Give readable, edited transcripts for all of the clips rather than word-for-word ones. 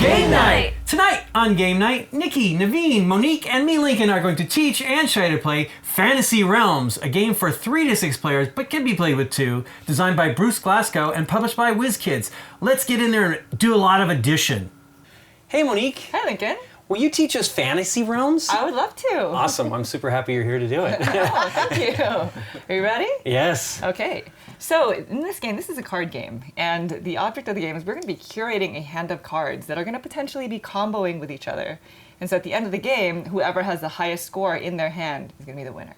Game Night! Tonight on Game Night, Nikki, Naveen, Monique, and me, Lincoln, are going to teach and show you to play Fantasy Realms, a game for 3 to 6 players, but can be played with 2, designed by Bruce Glassco and published by WizKids. Let's get in there and do a lot of addition. Hey, Monique. Hi, Lincoln. Will you teach us Fantasy Realms? I would love to. Awesome. I'm super happy you're here to do it. Oh, thank you. Are you ready? Yes. Okay. So in this game, this is a card game, and the object of the game is we're going to be curating a hand of cards that are going to potentially be comboing with each other. And so at the end of the game, whoever has the highest score in their hand is going to be the winner.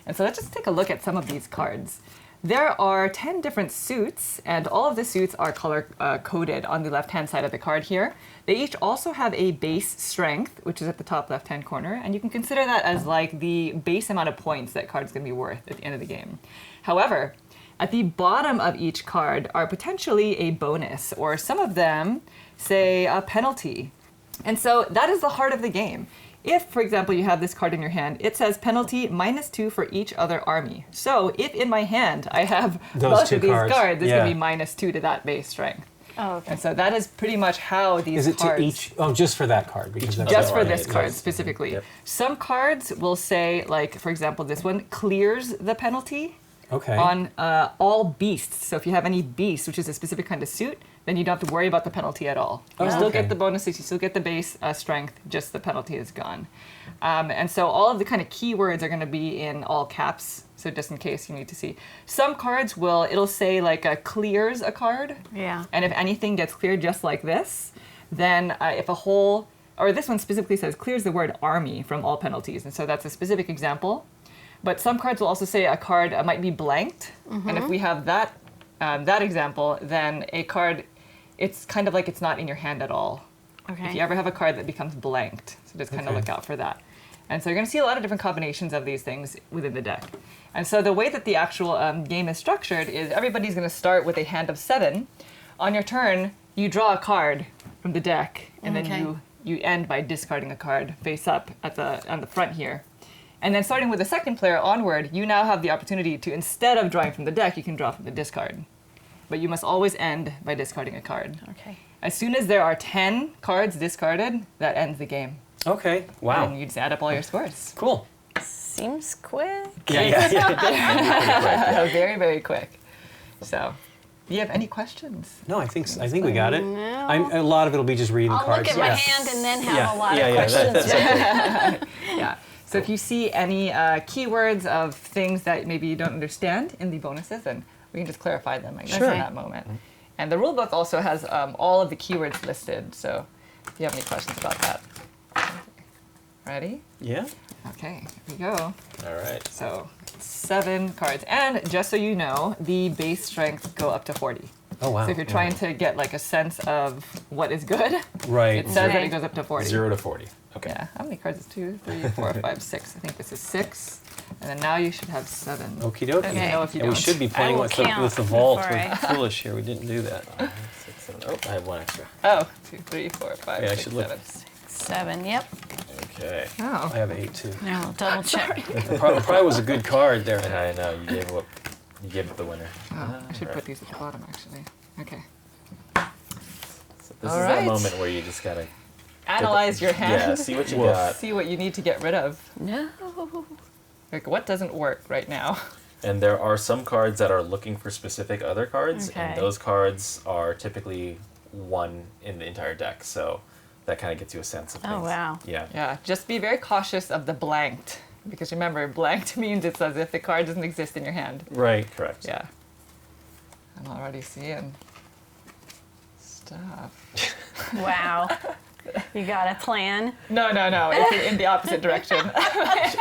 And so let's just take a look at some of these cards. There are 10 different suits, and all of the suits are color coded on the left-hand side of the card here. They each also have a base strength, which is at the top left-hand corner, and you can consider that as like the base amount of points that card's going to be worth at the end of the game. However, at the bottom of each card are potentially a bonus, or some of them say a penalty. And so that is the heart of the game. If, for example, you have this card in your hand, it says penalty -2 for each other army. So if in my hand I have both of these cards, there's going to be -2 to that base strength. Oh, okay. And so that is pretty much how these Is it cards... to each? Oh, just for that card. Because that's Just for right. this card specifically. Yep. Some cards will say, like, for example, this one clears the penalty Okay. on all beasts. So if you have any beast, which is a specific kind of suit, then you don't have to worry about the penalty at all. You still okay. get the bonuses, you still get the base strength, just the penalty is gone. And so all of the kind of keywords are going to be in all caps, so just in case you need to see. Some cards it'll say like clears a card. Yeah. And if anything gets cleared just like this, then if a whole, or this one specifically says clears the word army from all penalties. And so that's a specific example. But some cards will also say a card might be blanked. And if we have that example, then a card, it's kind of like it's not in your hand at all. Okay. If you ever have a card that becomes blanked, so just kind of look out for that. And so you're going to see a lot of different combinations of these things within the deck. And so the way that the actual game is structured is everybody's going to start with a hand of 7. On your turn, you draw a card from the deck, and then you end by discarding a card face up on the front here. And then starting with the second player onward, you now have the opportunity to, instead of drawing from the deck, you can draw from the discard. But you must always end by discarding a card. Okay. As soon as there are 10 cards discarded, that ends the game. Okay. Wow. And you just add up all your scores. Cool. Seems quick. Yeah. Very, very quick. So, do you have any questions? No, I think we got it. No. A lot of it'll be just reading I'll cards. look at my hand and then have a lot of questions. Yeah. So if you see any keywords of things that maybe you don't understand in the bonuses, then we can just clarify them, I guess, in that moment. And the rule book also has all of the keywords listed. So if you have any questions about that. Ready? Yeah. Okay, here we go. All right. So 7 cards. And just so you know, the base strength go up to 40. Oh, wow. So if you're trying to get like a sense of what is good, Right. it says that it goes up to 40. 0 to 40. Okay. Yeah. How many cards is 2, 3, 4, 5, 6? I think this is 6. And then now you should have 7. Okie dokie. Let me know if you And we don't. should be playing will with count the vault. before We're I- foolish here. We didn't do that. 6, 7. Oh, I have 1 extra. Oh, 2, 3, 4, 5, Yeah, I 6, should look. 7. 7, yep. Okay. Oh. I have 8 too. Now I'll double check. It probably was a good card there. And I know you gave up the winner. Oh, I should put these at the bottom, actually. Okay. So this All is right. that moment where you just gotta Analyze your hand. Yeah, see what you got. See what you need to get rid of. No. Like, what doesn't work right now? And there are some cards that are looking for specific other cards, Okay. and those cards are typically 1 in the entire deck. So that kind of gets you a sense of things. Oh, wow. Yeah. Yeah, just be very cautious of the blanked. Because remember, blanked means it's as if the card doesn't exist in your hand. Right. Correct. Yeah. I'm already seeing stuff. Wow. You got a plan? No. It's in the opposite direction.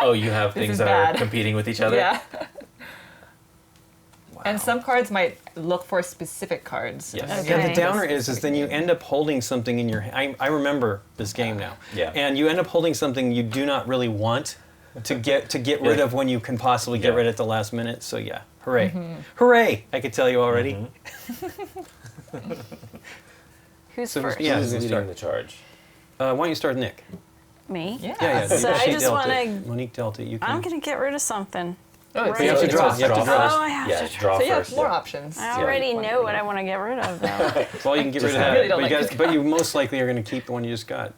Oh, you have This things is that bad. are competing with each other? Yeah. Wow. And some cards might look for specific cards. Yes. And Okay. Yeah, the downer those is then you end up holding something in your hand. I remember this game now. Yeah. And you end up holding something you do not really want to get rid Yeah. of when you can possibly get Yeah. rid at the last minute. So yeah, hooray. Hooray, I could tell you already. Who's So, first? yeah. Who's who's leading start? the charge? Why don't you start, Nick? Me? Yeah. Yeah. So I she just dealt wanna- it. Monique dealt it. You can. I'm going to get rid of something. Oh, it's you have to It draw. says You have to draw. first. Oh, I have yeah, to draw So you first. have more yeah. options. I already know what I want to get rid of, though. Well, you can get rid of that. really don't but, you like guys, but you most likely are going to keep the one you just got.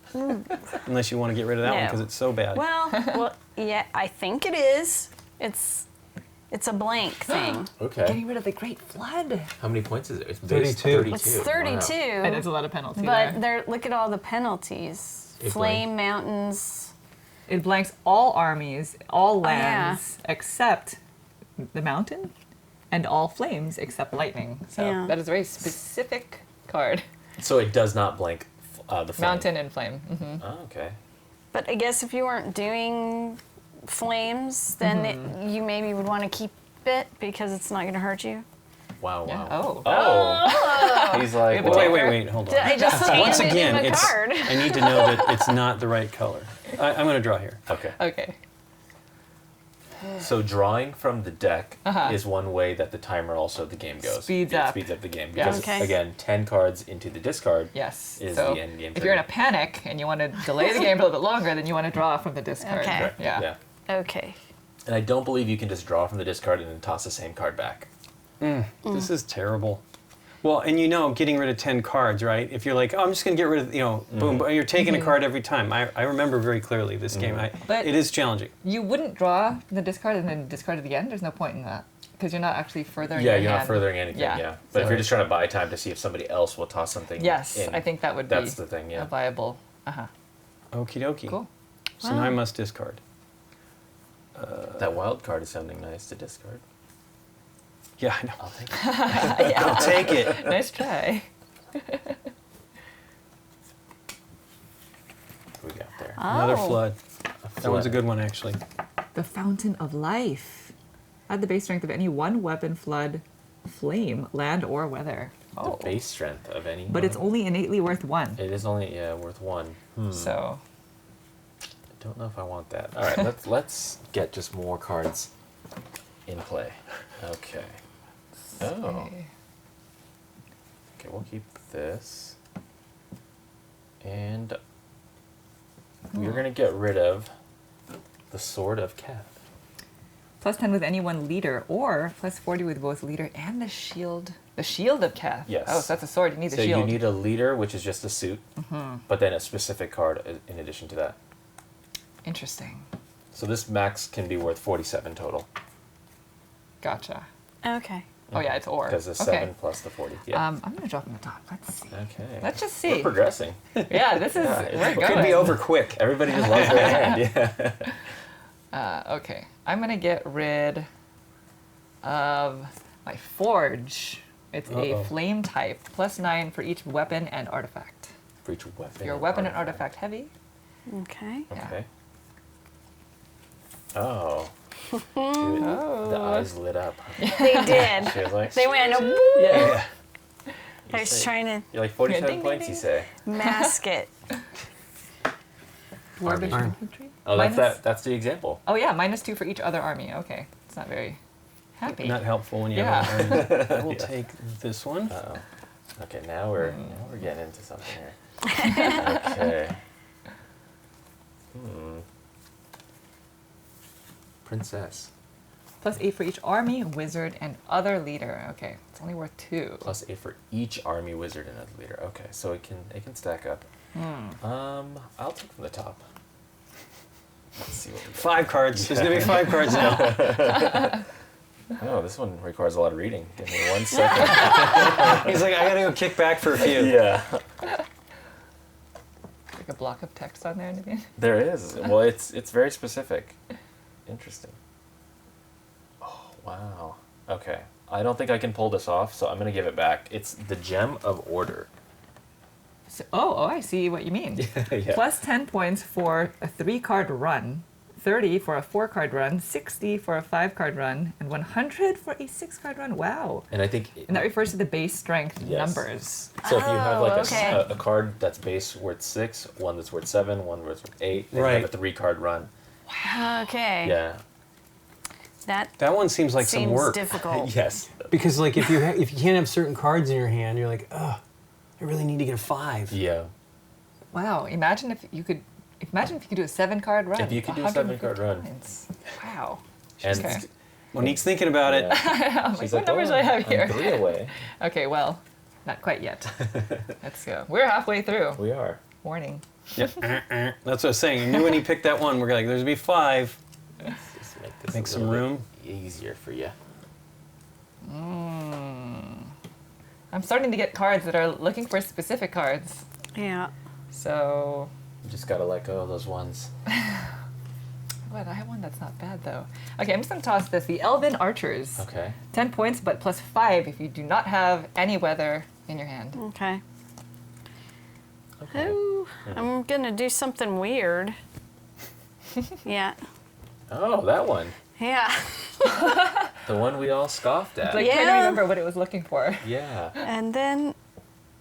Unless you want to get rid of that one No. because it's so bad. well, yeah, I think it is. It's a blank thing. Okay. Getting rid of the Great Flood. How many points is it? It's base 32. It's 32. And it's a lot of penalty But there. look at all the penalties. It Flame, mountains. It blanks all armies, all yeah. lands, except the mountain, and all flames except lightning. So Yeah. that is a very specific card. So it does not blank the flame. Mountain and flame. Oh, okay. But I guess if you weren't doing flames, then you maybe would want to keep it because it's not going to hurt you. Wow, Yeah. wow. Oh. He's like, Wait, well, Wait, hold on. Did I just Once handed again, him a it's, card? I need to know that it's not the right color. I'm going to draw here. Okay. Okay. So drawing from the deck is one way that the timer also the game goes. Speeds It up. speeds up the game Yeah. because Okay. again, 10 cards into the discard. Yes. Is so the end game if you're in a trigger. panic and you want to delay the game a little bit longer, then you want to draw from the discard. Okay. Correct. Yeah. Okay. And I don't believe you can just draw from the discard and then toss the same card back. This is terrible. Well, and getting rid of 10 cards, right? If you're like, oh, I'm just going to get rid of, boom, but you're taking a card every time. I remember very clearly this game. But- it is challenging. You wouldn't draw from the discard and then discard at the end. There's no point in that because you're not actually furthering. Yeah, your you're hand. not furthering anything, yeah. But So- if you're just trying to buy time to see if somebody else will toss something Yes, in, I think that would that's be the thing, yeah. a viable. Okie dokie. Cool. So now I must discard. That wild card is sounding nice to discard. Yeah, I know. I'll take it. I'll take it. Nice try. What we got there? Another Oh. flood. That one's a good one, actually. The Fountain of Life. Add the base strength of any one weapon, flood, flame, land, or weather. The base strength of any. But it's only innately worth 1. It is only worth 1. So I don't know if I want that. All right, let's get just more cards in play. Okay. Oh. Okay, we'll keep this. And we're going to get rid of the Sword of Cat. plus 10 with any one leader, or plus 40 with both leader and the shield. The shield of Kath. Yes. Oh, so that's a sword. You need the So shield. you need a leader, which is just a suit, but then a specific card in addition to that. Interesting. So this max can be worth 47 total. Gotcha. Okay. Oh yeah, it's or. Because the Okay. 7 plus the 40. Yeah. I'm gonna drop from the top. Let's see. Okay. Let's just We're see. progressing. Yeah, this is Yeah, it's- we're it going. Could be over quick. Everybody just loves their hand. Yeah. Okay, I'm gonna get rid of my forge. It's Uh-oh. a flame type, plus 9 for each weapon and artifact. For each weapon. Your weapon and artifact heavy. Okay. Yeah. Okay. Oh. Dude, Oh. the eyes lit up. They did. She was like, They went, woo! Yeah. you I was say- trying to You're like 47 Ding, ding, points, ding. you say. mask it. Dwarvish Army. infantry. Oh, that's Minus- that's the example. Oh yeah, -2 for each other army. Okay, it's not very happy. Not helpful when you Yeah. have an army. I will Yeah. take this one. Uh-oh. Okay, now we're getting into something here. Okay. Princess. Plus 8 for each army, wizard, and other leader. Okay, it's only worth 2. Plus 8 for each army, wizard, and other leader. Okay, so it can stack up. I'll take from the top. Let's see what we got. 5 cards. There's gonna be 5 cards now. Oh, this one requires a lot of reading. Give me 1 second. He's like, I gotta go kick back for a few. Yeah. Like a block of text on there, Naveen. There is. Well, it's very specific. Interesting. Oh, wow. Okay. I don't think I can pull this off, so I'm going to give it back. It's the Gem of Order. So, oh, I see what you mean. Yeah. Plus 10 points for a 3-card run, 30 for a 4-card run, 60 for a 5-card run, and 100 for a 6-card run. Wow. And I think... And that refers to the base strength Yes. numbers. So if you have like okay. a card that's base worth 6, one that's worth 7, one that's worth 8, then you Right. have a 3-card run. Okay. Yeah. That one seems like seems some work. difficult. Yes. Because like if you can't have certain cards in your hand, you're like, oh, I really need to get a 5. Yeah. Wow. Imagine if you could do a 7-card run. If you could do a 7-card 150 run. points. Wow. And Okay. Monique's thinking about it. I'm like, what numbers do I have here? I'm 3 away. Okay, well, not quite yet. Let's go. We're halfway through. We are. Warning. Yep. That's what I was saying. I knew when he picked that one, we're like, there's going to be 5. Let's just make this Make a some little room. bit easier for you. I'm starting to get cards that are looking for specific cards. Yeah. So, You just gotta let go of those ones. what? I have one that's not bad though. Okay, I'm just gonna toss this. The Elven Archers. Okay. 10 points, but plus 5 if you do not have any weather in your hand. Okay. Okay. Ooh, I'm gonna do something weird. Yeah. Oh, that one. Yeah. The one we all scoffed at. Like, Yeah. trying to remember what it was looking for. Yeah. And then,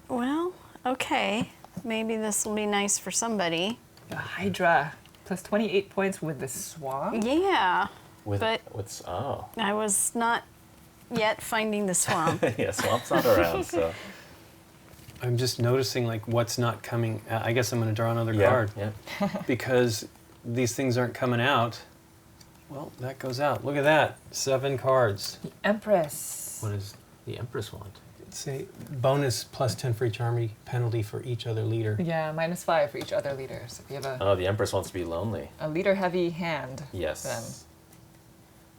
well, okay. Maybe this will be nice for somebody. The Hydra. Plus 28 points with the Swamp. Yeah. With But- oh. I was not yet finding the swamp. Yeah, Swamp's not around, so. I'm just noticing like what's not coming. I guess I'm going to draw another Yeah. card Yeah. because these things aren't coming out. Well, that goes out. Look at that. 7 cards. The Empress. What does the Empress want? Say bonus plus 10 for each army, penalty for each other leader. Yeah, minus 5 for each other leader. So if you have Oh, the Empress wants to be lonely. a leader-heavy hand, Yes. then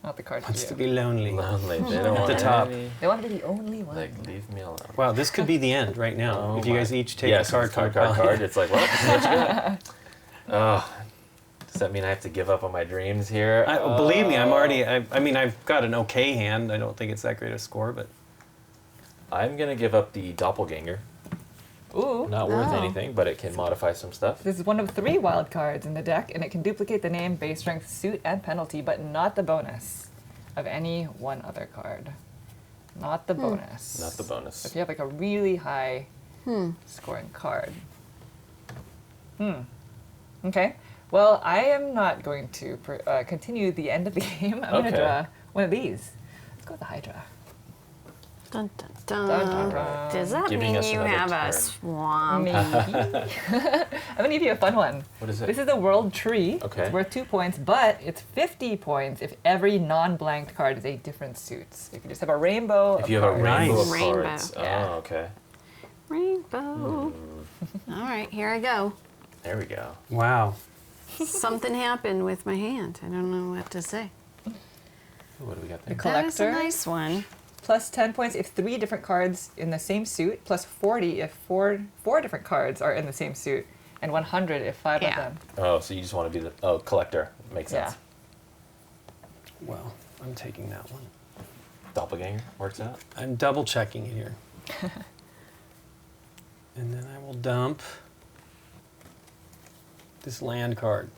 not the card for Wants you. to be lonely. Lonely. They don't want the top. any- They want to be the only one. Like, leave me alone. Wow, this could be the end right now. Oh if you my- guys each take yes, a card it's from the card, pile. card. It's like, well, what you got? Oh, does that mean I have to give up on my dreams here? Believe me, I'm already. I mean, I've got an okay hand. I don't think it's that great a score, but I'm gonna give up the doppelganger. Ooh. Not worth Oh. anything, but it can modify some stuff. This is one of 3 wild cards in the deck, and it can duplicate the name, base strength, suit, and penalty, but not the bonus of any one other card. Not the bonus. Not the bonus. So if you have like a really high scoring card. Okay. Well, I am not going to continue the end of the game. I'm going Okay. to draw one of these. Let's go with the Hydra. Dun, dun, dun. Dun, dun, dun. Does that Giving mean us you another have a turn. swamp? Maybe. I'm going to give you a fun one. What is it? This is the World Tree. Okay. It's worth 2 points, but it's 50 points if every non-blanked card is a different suit. So you can just have a rainbow. If of you have a cards. Nice. rainbow of Rainbow. cards. Yeah. Oh, okay. Rainbow. All right, here I go. There we go. wow. Something happened with my hand. I don't know what to say. Ooh, what do we got The there? That is a Collector. nice one. Plus 10 points if 3 different cards in the same suit. Plus 40 if four different cards are in the same suit. And 100 if 5 of Yeah. them. Oh, so you just want to be the collector? Makes sense. Well, I'm taking that one. Doppelganger works out. I'm double checking it here. And then I will dump this land card.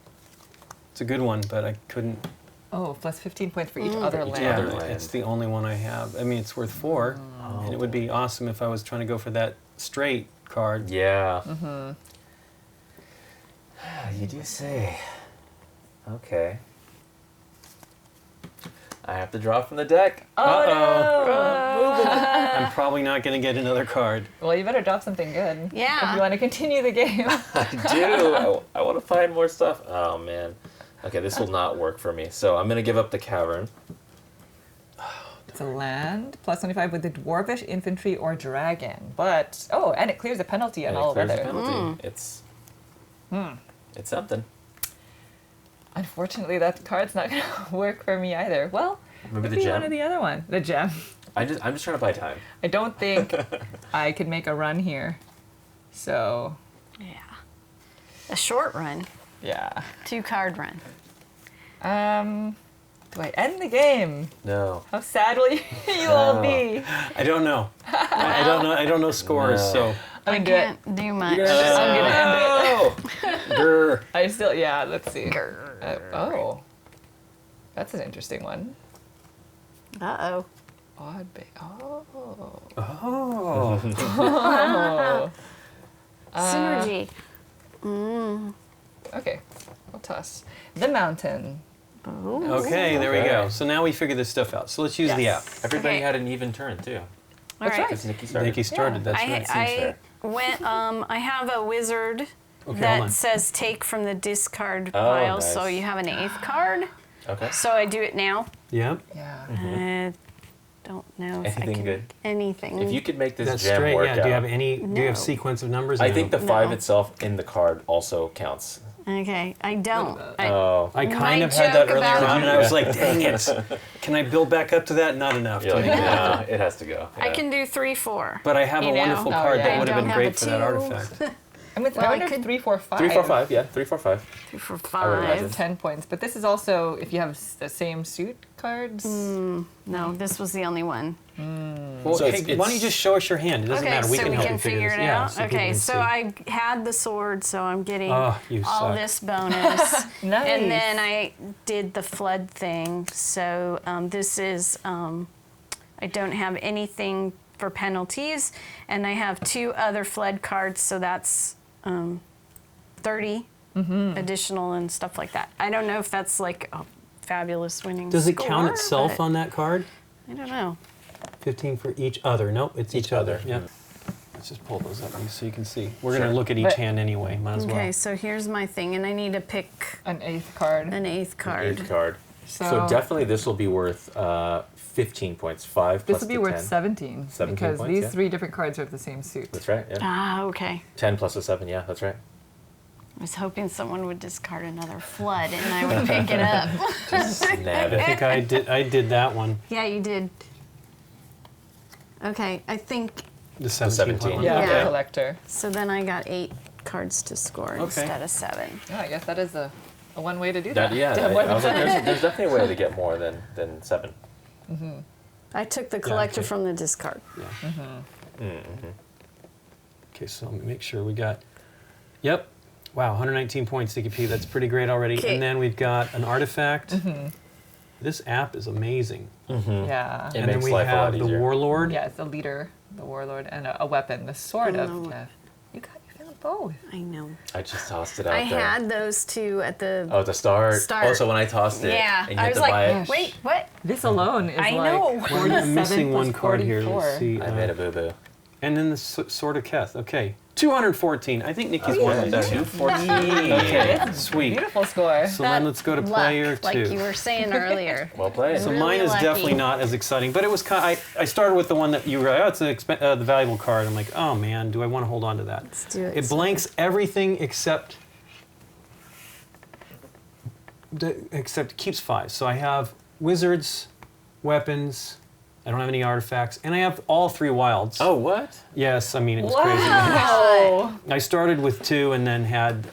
It's a good one, but I couldn't. Oh, plus 15 points for each other each land. other Yeah, land. it's the only one I have. I mean, it's worth 4, and it would be awesome if I was trying to go for that straight card. Yeah. You do say. Okay. I have to draw from the deck. I'm probably not going to get another card. Well, you better drop something good. Yeah. If you want to continue the game. I do. I want to find more stuff. Oh, man. Okay, this will not work for me. So I'm going to give up the cavern. It's a land. Plus 25 with the dwarvish infantry or dragon. But, oh, and it clears a penalty on And it all clears the weather. penalty. It's something. Unfortunately, that card's not going to work for me either. Well, Maybe the maybe gem. one or the other one. The gem. I'm just trying to buy time. I don't think I could make a run here. So, Yeah. A short run. yeah. 2-card run. Do I end the game? No. How sad will you all be? I don't know. I don't know. I don't know scores, No. so. I'm I gonna do it. can't do much. I'm gonna end it. Oh! Grr. I still, yeah, let's see. Oh. That's an interesting one. Uh-oh. Odd ba- Oh. Oh. Oh. Synergy. Okay. We'll toss. The mountain. Okay, there we Okay. go. So now we figure this stuff out. So let's use the Yes. app. Everybody Okay. had an even turn, too. All That's right. right. Because Nikki started. Nikki started, Yeah. that's I, right. seems fair. I have a wizard Okay, hold that on. says take from the discard Oh, pile, so nice. you have an 8th card. Okay. So I do it now. Yep. Yeah. I don't know if I Anything can. good? Anything. If you could make this That's gem straight. work Yeah. out. Do you have any? Do you have No. sequence of numbers? I No. think the 5 No. itself in the card also counts. Okay, I don't. Oh. I My kind of had that joke earlier about- on, and I was like, dang it. Can I build back up to that? Not enough. You're like, no, it has to go. I Yeah. can do 3, 4. But I have a You know? wonderful Oh, card yeah. that I would have don't been have a great for that 2. artifact. I mean, Well, I I wonder could- 3, 4, 5. 3, 4, 5. Yeah, 3, 4, 5. 3, 4, I would 5. imagine. 10 points. But this is also if you have the same suit cards. No, this was the only one. Well, So hey, it's- why don't you just show us your hand? It doesn't Okay, matter. We so can we help can you figure it Yeah, out. so people Okay, can so see. I had the sword, so I'm getting Oh, you all suck. this bonus. Nice. And then I did the flood thing. So this is, I don't have anything for penalties. And I have 2 other flood cards, so that's 30 additional and stuff like that. I don't know if that's like a fabulous winning Does it score, count itself but on that card? I don't know. 15 for each other. Nope, it's each other. other. Yeah. Let's just pull those up so you can see. We're going to look at each But- hand anyway. Might as well. Okay, so here's my thing, and I need to pick An 8th card. an 8th card. 8th card. So So- definitely this will be worth 15 points. 5 plus This will be the worth 10. 17. 17 because points, these yeah. 3 different cards are of the same suit. That's right, yeah. Ah, okay. 10 plus a 7, yeah, that's right. I was hoping someone would discard another flood and I would pick it up. Nab I it. think I did that one. Yeah, you did. Okay, I think The 17 17. one. Yeah, Yeah. the collector. so. Then I got 8 cards to score Okay. instead of 7. Yeah, I guess that is a one way to do that. That, yeah, To have more I than was like, 7. there's definitely a way to get more than 7. I took the collector okay. from the discard. Yeah. Okay, so let me make sure we got. Yep. Wow, 119 points, Nikki P. That's pretty great already. Okay. And then we've got an artifact. This app is amazing. Yeah. It and then makes we life a lot have the easier. Warlord. Yeah, it's a leader, the warlord, and a weapon, the sword of No. death. You found both. I know. I just tossed it out I there. had those 2 at the. Oh, at the start. Start. Oh, so when I tossed it, yeah, and you I had was to like, buy it, wait, what? This alone is I like know. I'm 47 missing plus one card here. 44. Let's see. I made a boo-boo. And then the Sword of Keth. Okay. 214. I think Nikki's won with that. 214. Okay, sweet. Beautiful score. So then let's go to player luck, 2. like you were saying earlier. Well played. So Really mine is lucky. definitely not as exciting, but it was kind. I started with the one that you were. Oh, it's the valuable card. I'm like, oh man, do I want to hold on to that? Let's do it. It blanks everything except keeps 5. So I have wizards, weapons. I don't have any artifacts, and I have all 3 wilds. Oh, what? Yes, I mean it was crazy. Wow. I started with 2 and then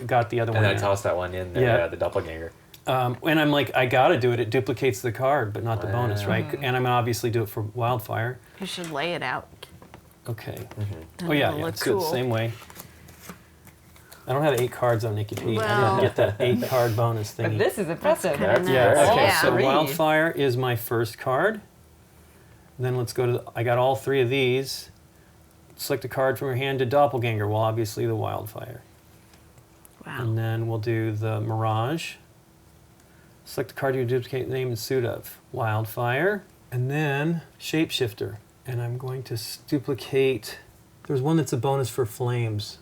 got the other And one. then I in. tossed that one in there, Yeah. the doppelganger. And I'm like, I gotta do it. It duplicates the card, but not the bonus, right? And I'm gonna obviously do it for wildfire. You should lay it out. Okay. Mm-hmm. Oh yeah, It'll yeah, look it's good. cool. Same way. I don't have 8 cards on Nikki P. I Well- didn't get that 8 card bonus But thingy. this is impressive. kinda That's nice. Yeah. very Okay. Yeah. So Three. wildfire is my first card. Then let's go to. I got all 3 of these. Select a card from your hand to doppelganger. Well, obviously the wildfire. Wow. And then we'll do the mirage. Select a card you duplicate the name and suit of. Wildfire. And then shapeshifter. And I'm going to duplicate. There's one that's a bonus for flames.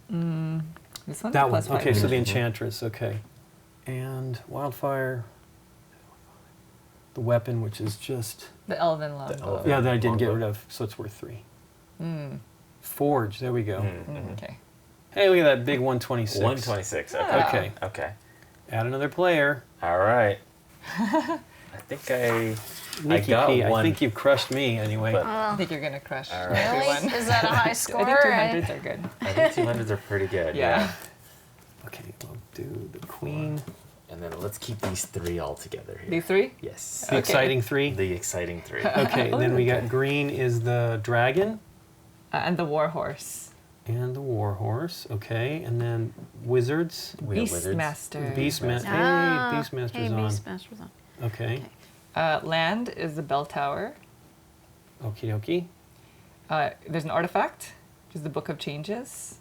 This one's That one. plus 5. Okay, so the enchantress. Okay. And wildfire. The weapon, which is just. The elven longbow. elven. Yeah, that I didn't get Longbow. rid of, so it's worth 3. Forge. There we go. Okay. Hey, look at that big 126. 126. Okay. Yeah. Okay. Okay. Add another player. All right. I think Nikki got P, I one. think you've crushed me anyway. But I think you're going to crush All right. Really? everyone. Is that a high I score? think 200s are good. I think 200s are pretty good. Yeah. Okay, we'll do the queen. And then let's keep these 3 all together here. These 3? Yes. The exciting 3. The exciting 3. Okay, then we got green is the dragon And the warhorse. and the warhorse. Okay, and then wizards. We have wizards. Beastmaster. Beastmaster. Ah, Hey, Beastmaster's hey, on. Beastmaster's on. Okay, Land is the bell tower. okie dokie. There's an artifact, which is the Book of Changes.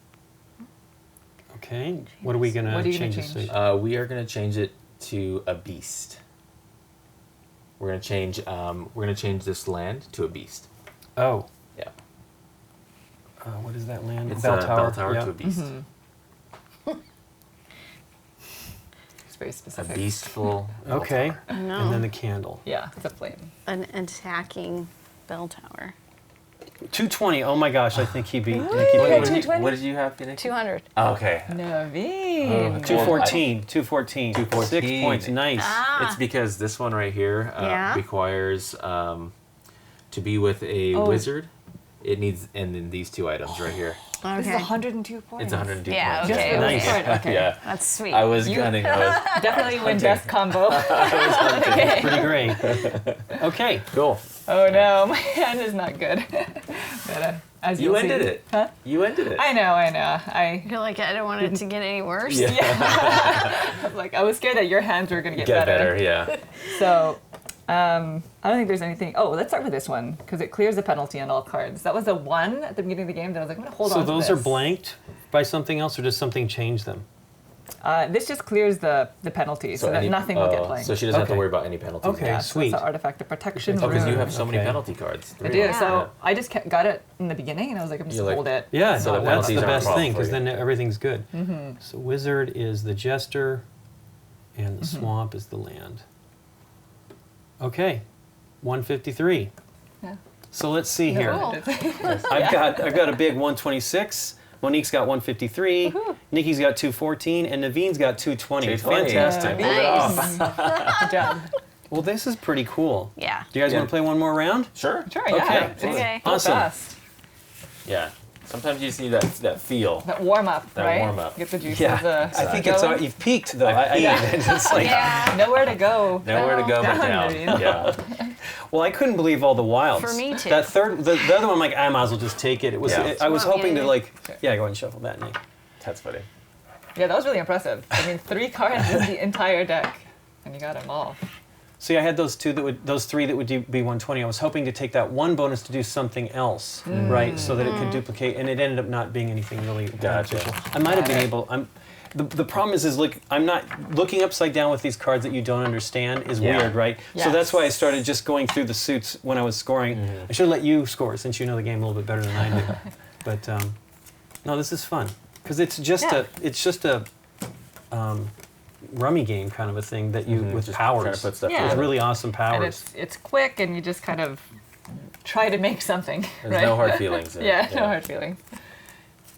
Okay, what are we gonna What are you gonna change this change? to? We are going to change it to a beast. We're going to change this land to a beast. Oh, Yeah. what is that land? It's bell a tower. bell tower yeah. to a beast. very A specific. beastful. Okay. No. And then the candle. Yeah, it's a flame. An attacking bell tower. 220. Oh my gosh, I think he beat Nikki. Wait, What wait, did he- What did you have, Nikki? 200. Oh, okay. Naveen. 214. 214. 6 214. points. Nice. It's because this one right here Yeah. requires to be with a wizard. It needs, and then these two items right here. Okay. This is 102 points. It's 102 Yeah, points. okay. Just Nice. for the okay. Yeah. That's sweet. I was You- gunning. I was Definitely win best combo. Pretty great. Okay. cool. Oh no, my hand is not good. But, as You you'll ended see- it. Huh? You ended it. I know. I feel like I don't want it to get any worse. Yeah. I was scared that your hands were gonna get Get better. better. Yeah. So, I don't think there's anything. Oh, let's start with this one because it clears the penalty on all cards. That was a 1 at the beginning of the game that I was like, I'm gonna hold on. So to those this. are blanked by something else, or does something change them? This just clears the penalty, so that any- nothing will get blanked. So she doesn't have to Okay. worry about any penalties. Okay. yeah, sweet. So it's an artifact of protection. Oh, because you rune. have so many Okay. penalty cards. I Three do. of them. So I just got it in the beginning, and I was like, I'm just You're gonna like- hold it. Yeah, So no, the that's the penalties aren't a best problem thing for because you. then everything's good. So wizard is the jester, and the swamp is the land. Okay, 153. Yeah. So let's see here. Cool. I've got a big 126. Monique's got 153. Nikki's got 214, and Naveen's got 220. 220. Fantastic. Nice. Good job. Well, this is pretty cool. Yeah. Do you guys Yeah. want to play one more round? Sure. Sure. Yeah. Okay. It's Okay. so Awesome. fast. Yeah. Sometimes you just need that feel. That warm up, That right? warm up. Get the juices. Yeah. I think it's going. you've peaked though. It's like Yeah. Nowhere to go. nowhere to go but Down, down. Naveen. Yeah. Well, I couldn't believe all the wilds. For me, too. That third, the other one, I'm like, I might as well just take it. It was. Yeah. I was Want me hoping to to do? like. Yeah, go ahead and shuffle that, Nick. That's funny. Yeah, that was really impressive. I mean, 3 cards is the entire deck, and you got them all. See, I had those three that would be 120. I was hoping to take that one bonus to do something else, right? So that it could duplicate, and it ended up not being anything really Gotcha. beneficial. I might have been able. The problem is like I'm not looking upside down with these cards that you don't understand is Yeah. weird, right? So that's why I Yes. started just going through the suits when I was scoring. I should let you score since you know the game a little bit better than I do. But no, this is fun because it's just a rummy game kind of a thing that you with Just trying powers. to put stuff Yeah. With together. really awesome And powers. it's quick, and you just kind of try to make something. There's right? no hard feelings. in it. Yeah, no hard feelings.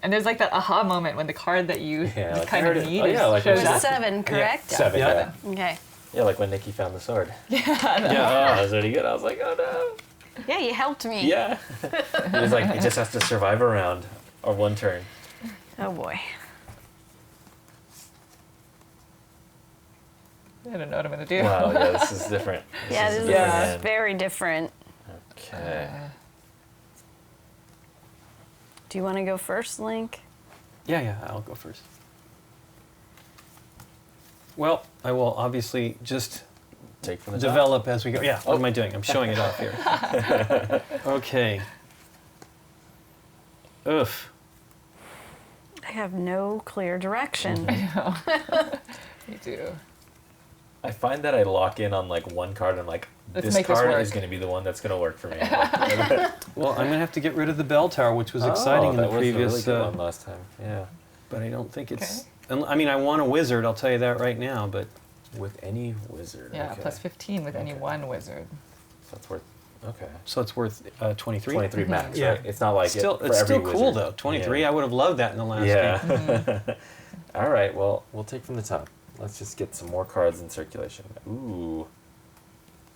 And there's like that aha moment when the card that you Yeah, just like, kind I of heard it. need Oh, yeah, like shows it It up. was 7, correct? Seven. Yeah. Yeah. Okay. Yeah, like when Nikki found the sword. Yeah. Oh, that was really good. I was like, oh no. Yeah, you helped me. Yeah. He was like, it just has to survive a round or one turn. Oh boy. I don't know what I'm gonna do. Wow, yeah, this is different. Yeah, this a is different hand. very different. Okay. Do you want to go first, Link? Yeah, I'll go first. Well, I will obviously just Take from the top. develop as we go. Yeah, what am I doing? I'm showing it off here. Okay. Oof. I have no clear direction. Me too. I find that I lock in on like one card and I'm like, Let's this make this card work. is going to be the one that's going to work for me. Well, I'm gonna have to get rid of the bell tower, which was exciting in the that was a previous. really good one last time. Yeah. But I don't think it's. I mean, I want a wizard. I'll tell you that right now. But With any wizard. Yeah, okay. plus 15 with any Okay. one wizard. So that's worth. Okay. so it's worth 23. 23 max, Yeah. right? It's not like Still, it for it's every still cool wizard. though. 23. Yeah. I would have loved that in the last game. Yeah. All right. Well, we'll take from the top. Let's just get some more cards in circulation. Ooh.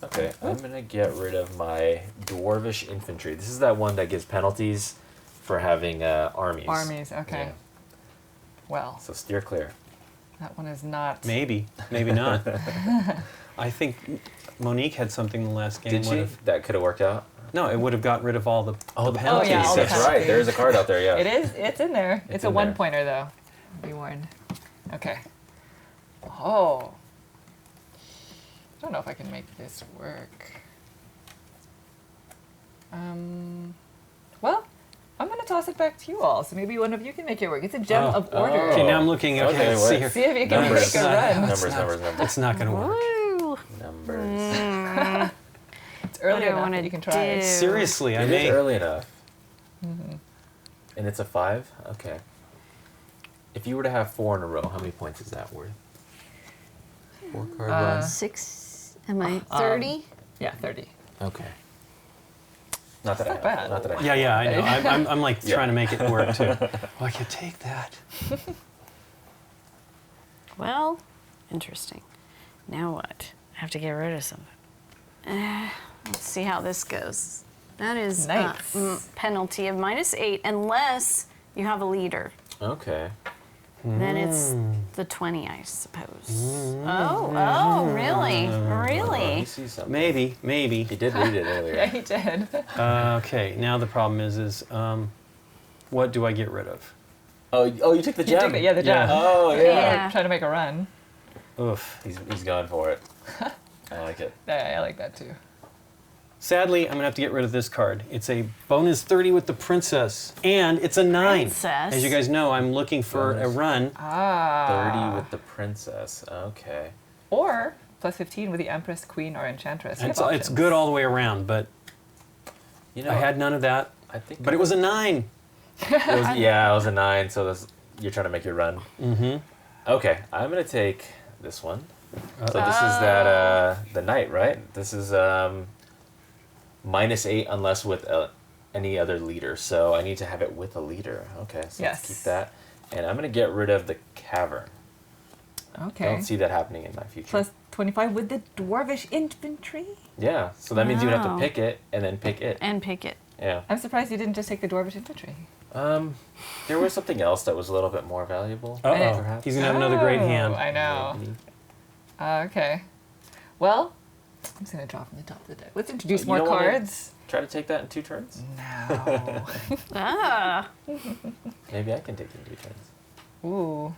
Okay, I'm gonna get rid of my dwarvish infantry. This is that one that gives penalties for having armies. Armies, okay. Yeah. Well, So steer clear. that one is not. Maybe not. I think Monique had something in the last game. Did she? would've- That could have worked out. No, it would have got rid of all the the penalties. yeah, all the That's right. penalties. There's a card out there. Yeah. It is. It's in there. It's a in there. 1-pointer though. Be warned. Okay. Oh. I don't know if I can make this work. Well, I'm gonna toss it back to you all. So maybe one of you can make it work. It's a gem Oh. of order. Okay, now I'm looking. Okay, Okay, let's see wait. here. See if you can Numbers. make a run. Numbers. It's not going to work. Woo! Numbers. It's early What do I enough wanna that you can try. do? Seriously, I It may. is early enough. And it's a 5? Okay. If you were to have 4 in a row, how many points is that worth? 4-card run. 6. Am I 30? Yeah, 30. Okay. Not that I not bad. Not that I Yeah, I know. I'm like Yeah. trying to make it work too. Well, I can take that. Well, interesting. Now what? I have to get rid of something. Let's see how this goes. That is Nice. penalty of -8 unless you have a leader. Okay. Then it's the 20, I suppose. Oh, really? Let me Really? see something. Maybe. He did read it Yeah, earlier. he did. Okay, now the problem is what do I get rid of? Oh, you took the You gem. took it, yeah, the gem. Oh, yeah. Yeah. Trying to make a run. Oof. He's going for it. I like it. Yeah, I like that too. Sadly, I'm gonna have to get rid of this card. It's a bonus 30 with the princess, and it's a 9. Princess. As you guys know, I'm looking for a Bonus. run. 30 with the princess. Okay. Or plus 15 with the Empress, Queen, or Enchantress. You have It's options. good all the way around, but You know, I had none of that. I think. But it was a 9. it was a 9. So you're trying to make your run. Mm-hmm. Okay, I'm gonna take this one. So this is that the knight, right? This is -8 unless with any other leader. So I need to have it with a leader. Okay, so Yes. let's keep that. And I'm gonna get rid of the cavern. Okay. Don't see that happening in my future. Plus 25 with the Dwarvish Infantry. Yeah, so that means you would have to Wow. pick it and then pick it. And pick it. Yeah. I'm surprised you didn't just take the Dwarvish Infantry. There was something else that was a little bit more valuable. Uh-oh. Perhaps. He's gonna have another great hand. I know. Maybe. Okay. Well, I'm just going to draw from the top of the deck. Let's introduce You more don't wanna- cards. Try to take that in 2 turns. No. Ah. Maybe I can take it in 2 turns. Ooh.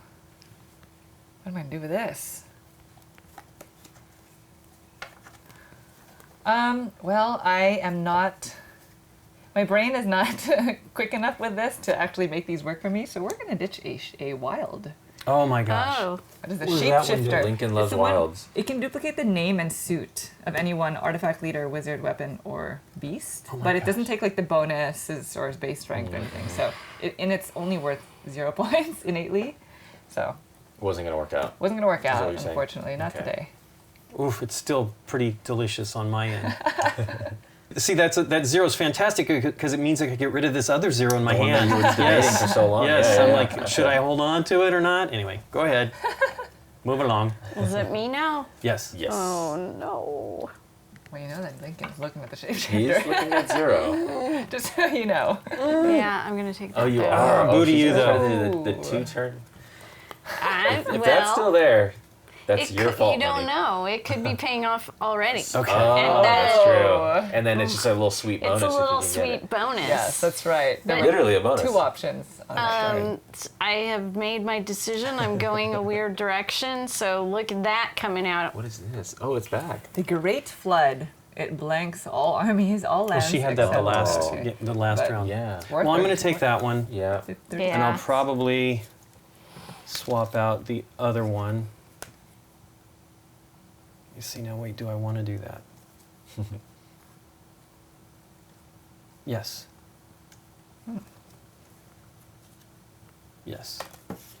What am I going to do with this? Well, I am not... My brain is not quick enough with this to actually make these work for me, so we're going to ditch a wild. Oh my gosh. Oh. What is a What does that one do? shapeshifter? Lincoln It's loves the one- wilds. It can duplicate the name and suit of any one artifact, leader, wizard, weapon, or beast, Oh my but it doesn't gosh. take like the bonuses or base strength or anything. So, it's only worth 0 points innately. So, Wasn't gonna work out. wasn't gonna work Is that what out, you're saying? unfortunately, not Okay. today. Oof, it's still pretty delicious on my end. See, that 0 is fantastic because it means I could get rid of this other 0 in my The one that hand. you were debating for so long. Yes, Yeah, I'm yeah, like, yeah. should I hold on to it or not? Anyway, go ahead. Move along. Is it me now? Yes. Yes. Oh, no. Well, you know that Lincoln's looking at the He is shapeshifter. looking at 0. Just so you know. Yeah, I'm going to take that Oh, you back. are. boo to she's you, gonna try though. to do the Ooh. 2 turn. Well, If that's still there, that's it your could, fault. you don't Monique. know. It could be paying off already. Okay. Oh, And that's that- true. And then it's just a little sweet bonus. It's a if little you can get sweet bonus. Yes, that's right. There But- were Literally a bonus. 2 options on that card. I have made my decision. I'm going a weird direction. So look at that coming out. What is this? Oh, it's back. The Great Flood. It blanks all armies, all Well, lands. she had that the except- last But- round. Yeah. Worth Well, I'm going it. to take that one, Yeah. There- Yeah. and I'll probably swap out the other one. You see, now wait, do I want to do that? Yes. Yes.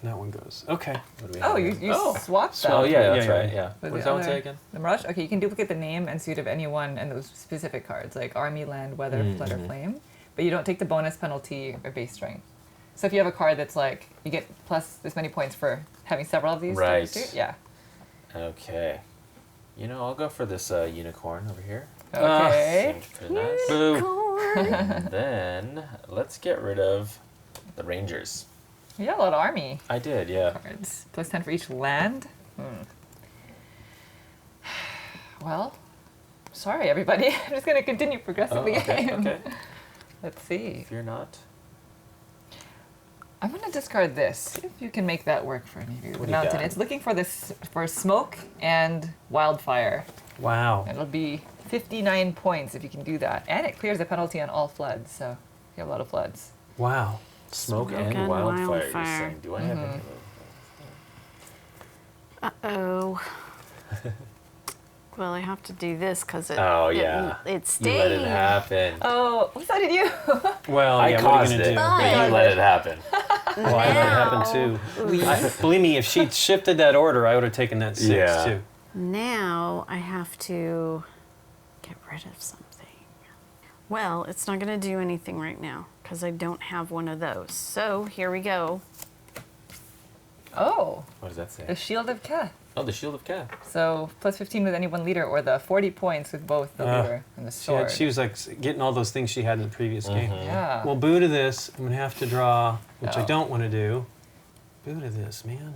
That one goes. Okay. What do we Oh, have you, here? you swapped that. Oh, yeah, that's Yeah, right. yeah. Yeah. With What does the that one say other- again? The Mirage? Okay, you can duplicate the name and suit of anyone and those specific cards, like Army, Land, Weather, Flood, or Flame. But you don't take the bonus, penalty, or base strength. So if you have a card that's like, you get plus this many points for having several of these. Right. Suit, yeah. Okay. You know, I'll go for this unicorn over here. Okay. Seems pretty nice. Boo. And then let's get rid of the Rangers. You got a lot of Army I did, yeah. cards. Plus 10 for each land. Well, sorry, everybody. I'm just going to continue progressing Oh, the okay, game. okay. Let's see. If you're not. I'm gonna discard this. See if you can make that work for any of you. The do you mountain. got? It's looking for this for smoke and wildfire. Wow. It'll be 59 points if you can do that, and it clears the penalty on all floods. So you have a lot of floods. Wow. Smoke Smoke and and wildfire, you're wildfire. saying. Do I have any of Uh-oh. Well, I have to do this because it, Oh, yeah. it those? stayed. You let it happen. Oh, so did you? Well, I yeah, what are caused you it, going to do? but you let it happen. Well, I let it happen too. Believe me, if she'd shifted that order, I would have taken that 6 Yeah. too. Now I have to get rid of something. Well, it's not going to do anything right now because I don't have one of those. So here we go. Oh, What does that say? the Shield of Keth. Oh, the Shield of Keth. So plus 15 with any one leader, or the 40 points with both the leader and the sword. She was like getting all those things she had in the previous game. Yeah. Well, boo to this. I'm gonna have to draw, which I Oh. don't want to do. Boo to this, man.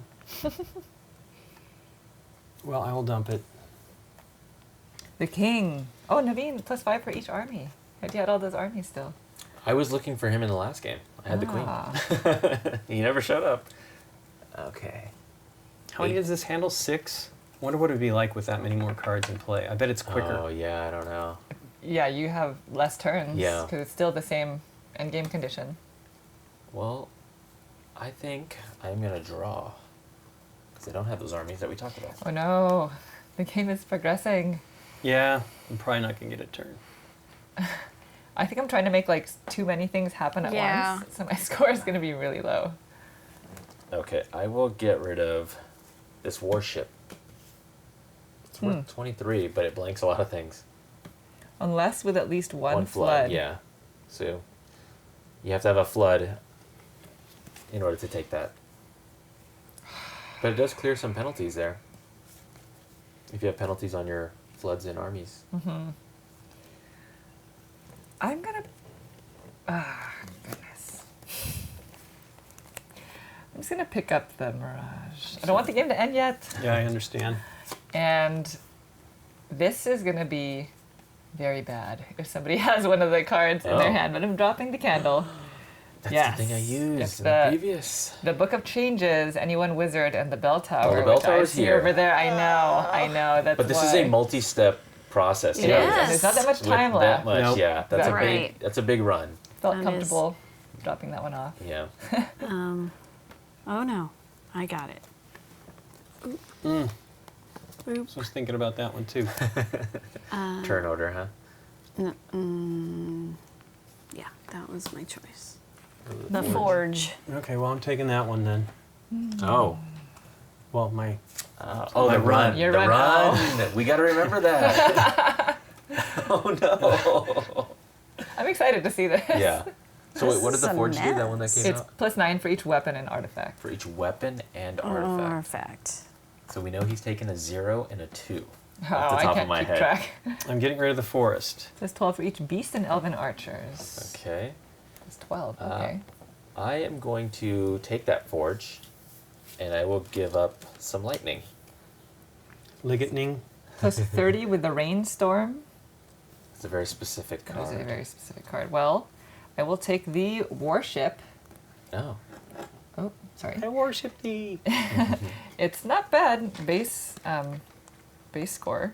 Well, I will dump it. The king. Oh, Naveen, plus 5 for each army. You had all those armies still. I was looking for him in the last game. I had the queen. He never showed up. Okay. How many does this handle? 6? I wonder what it would be like with that many more cards in play. I bet it's quicker. Oh, yeah, I don't know. Yeah, you have less turns. Yeah. Because it's still the same endgame condition. Well, I think I'm going to draw. Because I don't have those armies that we talked about. Oh no, the game is progressing. Yeah, I'm probably not gonna get a turn. I think I'm trying to make like too many things happen at Yeah. once. So my score is going to be really low. Okay, I will get rid of this warship. It's worth 23, but it blanks a lot of things. Unless with at least one flood. Yeah. So you have to have a flood in order to take that. But it does clear some penalties there. If you have penalties on your floods and armies. I'm going to... goodness. I'm just going to pick up the Mirage. I don't want the game to end yet. Yeah, I understand. And this is going to be very bad if somebody has one of the cards in their Oh. hand. But I'm dropping the candle. That's Yes. the thing I used It's in the previous. The Book of Changes, Anyone Wizard, and the Bell Tower. Oh, the Bell which I Tower's see here. over there. I know. That's But this why. is a multi-step process. It too. is, Yes. and there's not that much With time that left. much, Nope. yeah. That's a Right. big. That's a big run. Felt That is- comfortable dropping that one off. Yeah. Oh no, I got it. So I was thinking about that one too. Turn order, huh? Yeah, that was my choice. The Forge. Okay, well I'm taking that one then. Oh. Well, my Oh, My the run. Your The run. run. We got to remember that. Oh no. I'm excited to see this. Yeah. So wait, what did This the is Forge a do? That one that came It's out? +9 for each weapon and artifact. For each weapon and artifact. Artifact. So we know he's taken a 0 and a 2. Oh, Off the I top can't of my keep head. track. I'm getting rid of the forest. There's 12 for each beast and elven archers. Okay. There's 12. Okay. I am going to take that Forge, and I will give up some lightning. Ligatning. +30 with the rainstorm. It's a very specific That is card. a very specific card. Well, I will take the warship. Oh. Oh, sorry. I worship thee. It's not bad. Base score.